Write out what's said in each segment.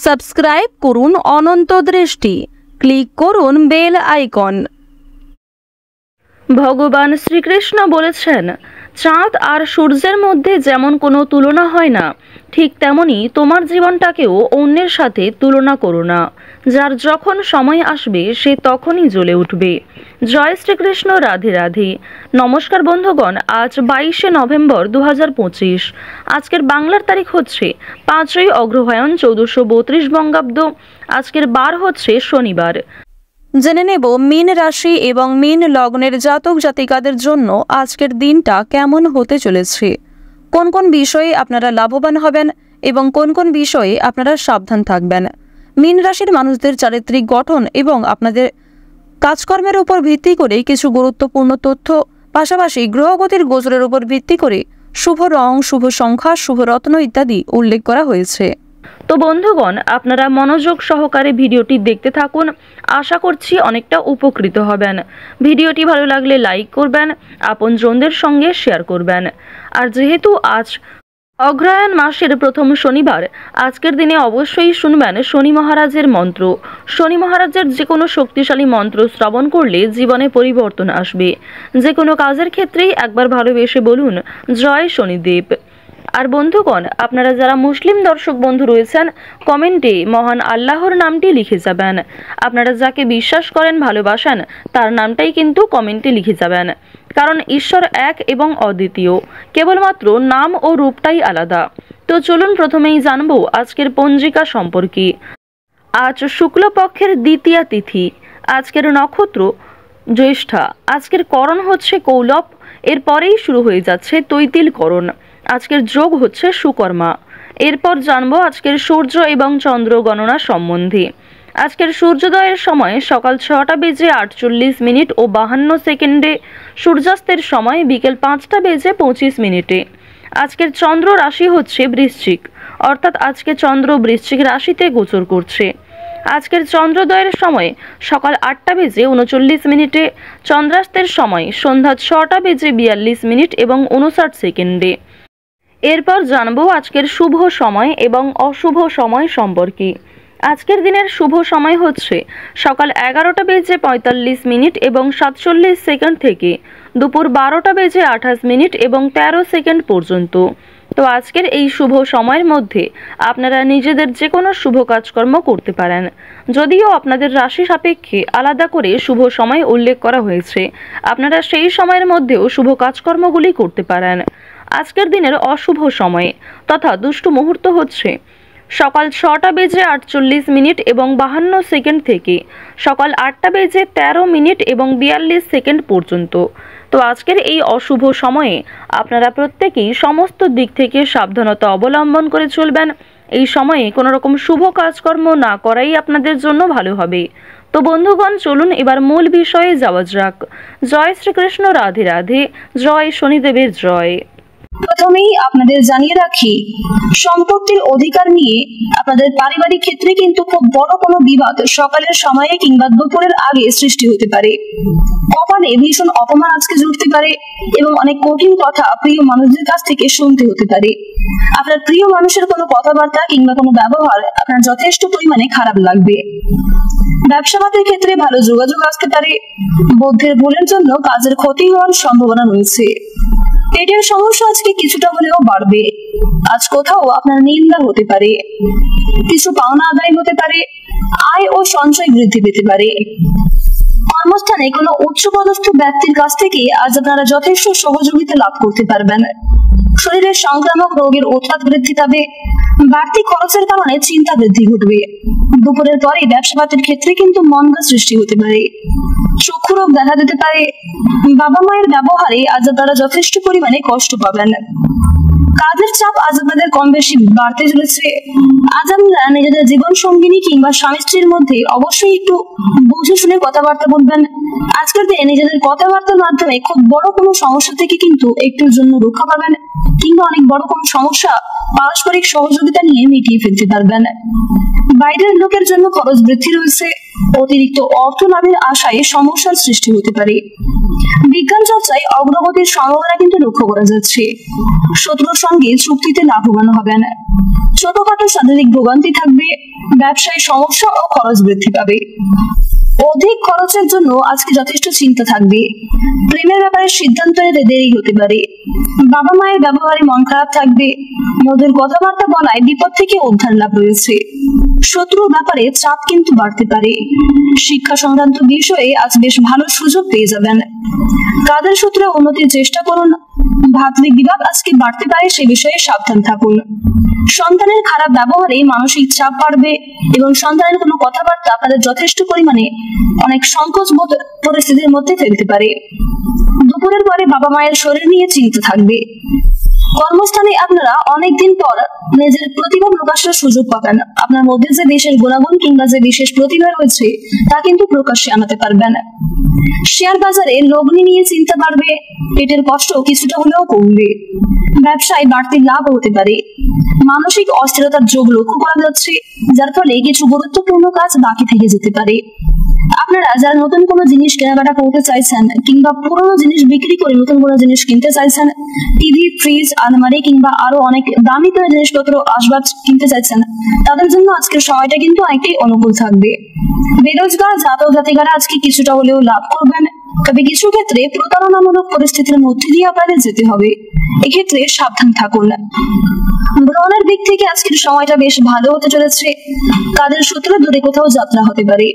Subscribe করুন অনন্ত দৃষ্টি, click করুন বেল আইকন। ভগবান শ্রীকৃষ্ণ বলেছেন, চাঁদ আর সূর্যের মধ্যে যেমন কোনো তুলনা হয় না, ঠিক তেমনি তোমার জীবনটাকেও অন্যের সাথে তুলনা করো না। যার যখন সময় আসবে সে তখনই জ্বলে উঠবে। জয় শ্রীকৃষ্ণ, রাধে রাধে। নমস্কার বন্ধুগণ, আজ 22শে নভেম্বর 2025। আজকের বাংলার তারিখ হচ্ছে 5ই অগ্রহায়ণ 1432 বঙ্গাব্দ। আজকের বার হচ্ছে শনিবার। জেনে নেব মীন রাশি এবং মীন লগ্নের জাতক জাতিকাদের জন্য আজকের দিনটা কেমন হতে চলেছে, কোন কোন বিষয়ে আপনারা লাভবান হবেন এবং কোন কোন বিষয়ে আপনারা সাবধান থাকবেন। মীন রাশির মানুষদের চারিত্রিক গঠন এবং আপনাদের কাজকর্মের উপর ভিত্তি করে কিছু গুরুত্বপূর্ণ তথ্য, পাশাপাশি গ্রহগতির গোচরের উপর ভিত্তি করে শুভ রং, শুভ সংখ্যা, শুভ রত্ন ইত্যাদি উল্লেখ করা হয়েছে। তো বন্ধুগণ, আপনারা মনোযোগ সহকারে ভিডিওটি দেখতে থাকুন। আশা করছি অনেকটা উপকৃত হবেন। ভিডিওটি ভালো লাগলে লাইক করবেন, আপনজনদের সঙ্গে শেয়ার করবেন। আর যেহেতু আজ অগ্রহায়ণ মাসের প্রথম শনিবার, আজকের দিনে অবশ্যই শুনবেন শনি মহারাজের মন্ত্র। শনি মহারাজের যে কোনো শক্তিশালী মন্ত্র শ্রবণ করলে জীবনে পরিবর্তন আসবে। যে কোনো কাজের ক্ষেত্রেই একবার ভালোবেসে বলুন, জয় শনিদেব। আর বন্ধুগণ, আপনারা যারা মুসলিম দর্শক বন্ধু রয়েছেন, কমেন্টে মহান আল্লাহর নামটি লিখে যাবেন। আপনারা যাকে বিশ্বাস করেন, ভালোবাসেন, তার নামটাই কিন্তু কমেন্টে লিখে যাবেন। কারণ ঈশ্বর এক এবং অদ্বিতীয়, কেবলমাত্র নাম ও রূপটাই আলাদা। তো চলুন প্রথমেই জানবো আজকের পঞ্জিকা সম্পর্কে। আজ শুক্লপক্ষের দ্বিতীয়া তিথি, আজকের নক্ষত্র জ্যেষ্ঠা, আজকের করণ হচ্ছে কৌলব, এরপরেই শুরু হয়ে যাচ্ছে তৈতিল করণ। আজকের যোগ হচ্ছে সুকর্মা। এরপর জানবো আজকের সূর্য এবং চন্দ্র গণনা সম্বন্ধে। আজকের সূর্যোদয়ের সময় সকাল 6টা বেজে 48 ও 52 সেকেন্ডে, সূর্যাস্তের সময় বিকেল 5টা বেজে 25 মিনিটে। আজকের চন্দ্র রাশি হচ্ছে বৃশ্চিক, অর্থাৎ আজকে চন্দ্র বৃশ্চিক রাশিতে গোচর করছে। আজকের চন্দ্রোদয়ের সময় সকাল 8টা বেজে 39 মিনিটে, চন্দ্রাস্তের সময় সন্ধ্যা 6টা বেজে 42 এবং 59 সেকেন্ডে। এরপর জানবো আজকের শুভ সময় এবং অশুভ সময় সম্পর্কে। আজকের দিনের শুভ সময় হচ্ছে সকাল 11টা বেজে 45 এবং 47 সেকেন্ড থেকে দুপুর 12টা বেজে 28 এবং 13 সেকেন্ড পর্যন্ত। তো আজকের এই শুভ সময়ের মধ্যে আপনারা নিজেদের যে কোনো শুভ কাজকর্ম করতে পারেন। যদিও আপনাদের রাশি সাপেক্ষে আলাদা করে শুভ সময় উল্লেখ করা হয়েছে, আপনারা সেই সময়ের মধ্যেও শুভ কাজকর্মগুলি করতে পারেন। আজকের দিনের অশুভ সময় তথা দুষ্ট মুহূর্ত হচ্ছে সকাল 6টা বেজে 48 এবং 52 সেকেন্ড থেকে সকাল 8টা বেজে 13 এবং 42 সেকেন্ড পর্যন্ত। তো আজকের এই অশুভ সময়ে আপনারা প্রত্যেকেই সমস্ত দিক থেকে সাবধানতা অবলম্বন করে চলবেন। এই সময়ে কোনো রকম শুভ কাজকর্ম না করাই আপনাদের জন্য ভালো হবে। তো বন্ধুগণ, চলুন এবার মূল বিষয়ে যাওয়া যাক। জয় শ্রীকৃষ্ণ, রাধে রাধে। জয় শনিদেবের জয়। প্রথমেই আপনাদের জানিয়ে রাখি, সম্পত্তির অধিকার নিয়ে আপনাদের পারিবারিক ক্ষেত্রে কিন্তু খুব বড় কোনো বিবাদ সকালের সময়ে কিংবা দুপুরের আগে সৃষ্টি হতে পারে। কপালে ভীষণ অপমান আজকে জুটতে পারে এবং অনেক কঠিন কথা প্রিয় মানুষদের কাছ থেকে শুনতে হতে পারে। আপনার প্রিয় মানুষের কোনো কথাবার্তা কিংবা কোনো ব্যবহার আপনার যথেষ্ট পরিমাণে খারাপ লাগবে। ব্যবসাবাদের ক্ষেত্রে ভালো যোগাযোগ আসতে পারে। বুদ্ধির ভুলের জন্য কাজের ক্ষতি হওয়ার সম্ভাবনা রয়েছে। পেটের সমস্যা আজকে কিছুটা হলেও বাড়বে। আজ কোথাও আপনার নিন্দা হতে পারে। কিছু পাওনা আদায় হতে পারে। আয় ও সঞ্চয় বৃদ্ধি পেতে পারে। কর্মস্থানে কোনো উচ্চপদস্থ ব্যক্তির কাছ থেকে আজ আপনারা যথেষ্ট সহযোগিতা লাভ করতে পারবেন। শরীরের সংক্রামক রোগের উৎপাত বৃদ্ধি পাবে। বাড়তি খরচের কারণে চিন্তা বৃদ্ধি ঘটবে। দুপুরের পরে ব্যবসাপাতির ক্ষেত্রে কিন্তু মন্দা সৃষ্টি হতে পারে। চক্ষু রোগ দেখা দিতে পারে। বাবা মায়ের ব্যবহারে আজ আপনারা যথেষ্ট পরিমাণে কষ্ট পাবেন। কাজের চাপ আজ আপনাদের কম বেশি বাড়তে চলেছে। আজ আপনারা নিজেদের জীবন সঙ্গিনী কিংবা স্বামী স্ত্রীর মধ্যে অবশ্যই একটু বুঝে শুনে কথাবার্তা বলবেন। আজকের দিনে নিজেদের কথাবার্তার মাধ্যমে খুব বড় কোনো সমস্যা থেকে কিন্তু একটুর জন্য রক্ষা পাবেন, কিংবা অনেক বড় কোনো সমস্যা পারস্পরিক সহযোগিতা নিয়ে মিটিয়ে ফেলতে পারবেন। বাইরের লোকের জন্য খরচ বৃদ্ধি রয়েছে। অতিরিক্ত অর্থ লাভের আশায় সমস্যার সৃষ্টি হতে পারে। বিজ্ঞান চর্চায় অগ্রগতির সম্ভাবনা কিন্তু লক্ষ্য করা যাচ্ছে। শত্রুর সঙ্গে চুক্তিতে লাভবান হবেন। ছোটখাটো শারীরিক ভোগান্তি থাকবে। ব্যবসায় সমস্যা ও খরচ বৃদ্ধি পাবে। অধিক খরচের জন্য আজকে যথেষ্ট চিন্তা থাকবে। প্রেমের ব্যাপারে সিদ্ধান্ত নিতে দেরি হতে পারে। বাবা মায়ের ব্যবহারে মন খারাপ থাকবে। মধুর কথাবার্তা বলায় বিপদ থেকে উদ্ধার লাভ রয়েছে। শত্রুর ব্যাপারে চাপ কিন্তু বাড়তে পারে। শিক্ষা সংক্রান্ত বিষয়ে আজ বেশ ভালো সুযোগ পেয়ে যাবেন। কাজের সূত্রে উন্নতির চেষ্টা করুন। ভাতৃ বিভাগ আজকে বাড়তে পারে, সে বিষয়ে সাবধান থাকুন। সন্তানের খারাপ ব্যবহারে মানসিক চাপ বাড়বে এবং সন্তানের কোনো কথাবার্তা আপনাদের যথেষ্ট পরিমাণে অনেক সংকোচ বোধ পরিস্থিতির মধ্যে ফেলতে পারে। দুপুরের পরে বাবা মায়ের শরীর নিয়ে চিন্তা থাকবে। কর্মস্থানে আপনারা অনেকদিন পর নিজের প্রতিভা প্রকাশের সুযোগ পাবেন। আপনার মধ্যে যে দেশের গুণাগুণ কিংবা যে বিশেষ প্রতিভা রয়েছে তা কিন্তু প্রকাশ্যে আনাতে পারবেন। শেয়ার বাজারে লগ্নি নিয়ে চিন্তা বাড়বে। পেটের কষ্ট কিছুটা হলেও কমবে। ব্যবসায় বাড়তি লাভ হতে পারে। মানসিক অস্থিরতার যোগ লক্ষ্য করা যাচ্ছে, যার ফলে কিছু গুরুত্বপূর্ণ কাজ বাকি থেকে যেতে পারে। আপনারা যারা নতুন কোনো জিনিস কেনাকাটা করতে চাইছেন কিংবা পুরোনো জিনিস বিক্রি করে নতুন কোনো জিনিস কিনতে চাইছেন, টিভি, ফ্রিজ, আলমারি কিংবা আরো অনেক দামি কোনো জিনিসপত্র আসবাব কিনতে চাইছেন, তাদের জন্য আজকের সময়টা কিন্তু অনেকটাই অনুকূল থাকবে। বেরোজগার জাতক জাতিকারা আজকে কিছুটা হলেও লাভ করবেন। তবে কিছু ক্ষেত্রে প্রতারণামূলক পরিস্থিতির মধ্যে দিয়ে আপনাদের যেতে হবে। এক্ষেত্রে সাবধান থাকুন। ভ্রমণের দিক থেকে আজকের সময়টা বেশ ভালো হতে চলেছে। কাজের সূত্রে দূরে কোথাও যাত্রা হতে পারে।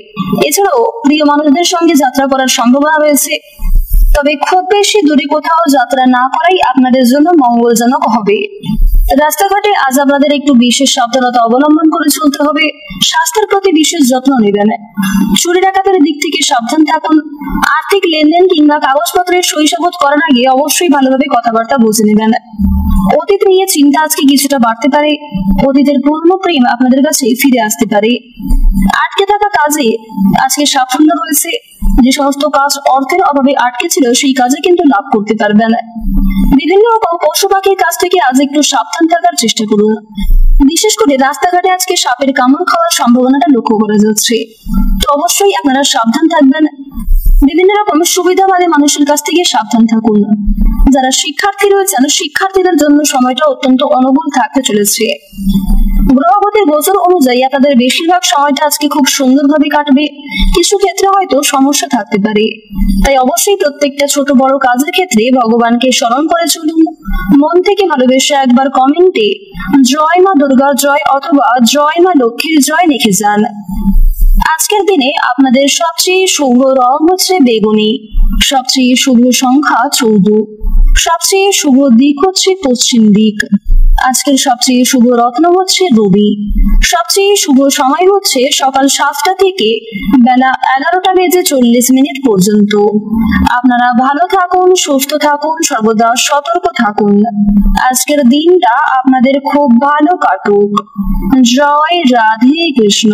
এছাড়াও প্রিয় মানুষদের সঙ্গে যাত্রা করার সম্ভাবনা রয়েছে। তবে খুব বেশি দূরে কোথাও যাত্রা না করাই আপনাদের জন্য মঙ্গলজনক হবে। রাস্তাঘাটে আজ আপনাদের একটু বিশেষ সাবধানতা অবলম্বন করে চলতে হবে। স্বাস্থ্যের প্রতি বিশেষ যত্ন নেবেন। চুরি ডাকাতের দিক থেকে সাবধান থাকুন। আর্থিক লেনদেন কিংবা কাগজপত্রের সইসাবুত করার আগে অবশ্যই ভালোভাবে কথাবার্তা বুঝে নেবেন। অতীত নিয়ে চিন্তা আজকে কিছুটা বাড়তে পারে। অতীতের পুরনো প্রেম আপনাদের কাছে ফিরে আসতে পারে। আটকে থাকা কাজে আজকে সাফল্য রয়েছে। যে সমস্ত কাজ অর্থের অভাবে আটকে ছিল সেই কাজে কিন্তু লাভ করতে পারবেন। বিভিন্ন রকম পশু পাখির কাছ থেকে আজ একটু সাবধান থাকার চেষ্টা করুন। বিশেষ করে রাস্তাঘাটে আজকে সাপের কামড় খাওয়ার সম্ভাবনাটা লক্ষ্য করা যাচ্ছে, তো অবশ্যই আপনারা সাবধান থাকবেন। বিভিন্ন রকম সুবিধাবাদী মানুষের কাছ থেকে সাবধান থাকুন। যারা শিক্ষার্থী রয়েছেন, শিক্ষার্থীদের জন্য সময়টা অত্যন্ত অনুকূল থাকতে চলেছে। গ্রহগতির গোচর অনুযায়ী আপনাদের বেশিরভাগ সময়টা আজকে খুব সুন্দরভাবে কাটবে। কিছু ক্ষেত্রে হয়তো সমস্যা থাকতে পারে, তাই অবশ্যই প্রত্যেকটা ছোট বড় কাজের ক্ষেত্রে ভগবানকে স্মরণ করে চলুন। মন থেকে ভালোবেসে একবার কমেন্টে জয় মা দুর্গা জয় অথবা জয় মা লক্ষ্মীর জয় লিখে যান। আজকের দিনে আপনাদের সবচেয়ে শুভ রং হচ্ছে বেগুনি, সবচেয়ে শুভ সংখ্যা 14, সবচেয়ে শুভ দিক হচ্ছে পশ্চিম দিক। আজকের সবচেয়ে শুভ রত্ন হচ্ছে রবি। সবচেয়ে শুভ সময় হচ্ছে সকাল 7টা থেকে বেলা 11:40 পর্যন্ত। আপনারা ভালো থাকুন, সুস্থ থাকুন, সর্বদা সতর্ক থাকুন। আজকের দিনটা আপনাদের খুব ভালো কাটুক। জয় রাধে কৃষ্ণ।